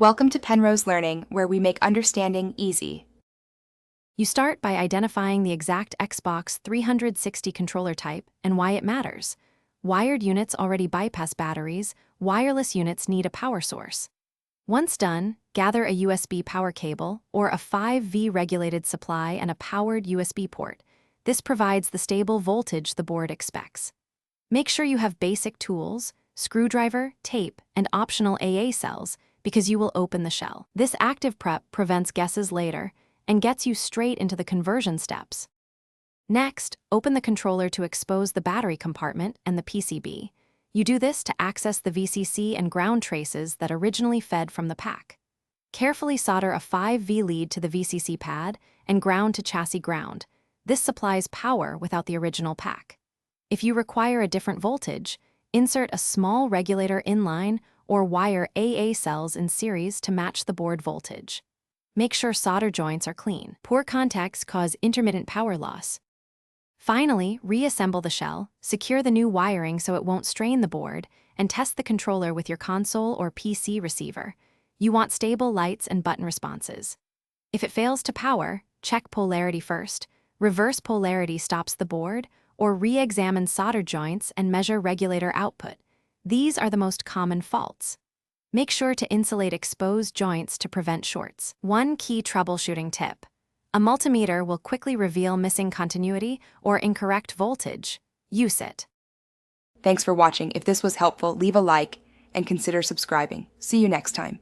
Welcome to Penrose Learning, where we make understanding easy. You start by identifying the exact Xbox 360 controller type and why it matters. Wired units already bypass batteries, wireless units need a power source. Once done, gather a USB power cable or a 5V regulated supply and a powered USB port. This provides the stable voltage the board expects. Make sure you have basic tools, screwdriver, tape, and optional AA cells because you will open the shell. This active prep prevents guesses later and gets you straight into the conversion steps. Next, open the controller to expose the battery compartment and the PCB. You do this to access the VCC and ground traces that originally fed from the pack. Carefully solder a 5V lead to the VCC pad and ground to chassis ground. This supplies power without the original pack. If you require a different voltage, insert a small regulator inline or wire AA cells in series to match the board voltage. Make sure solder joints are clean. Poor contacts cause intermittent power loss. Finally, reassemble the shell, secure the new wiring so it won't strain the board, and test the controller with your console or PC receiver. You want stable lights and button responses. If it fails to power, check polarity first. Reverse polarity stops the board, or re-examine solder joints and measure regulator output. These are the most common faults. Make sure to insulate exposed joints to prevent shorts. One key troubleshooting tip. A multimeter will quickly reveal missing continuity or incorrect voltage. Use it. Thanks for watching. If this was helpful, leave a like and consider subscribing. See you next time.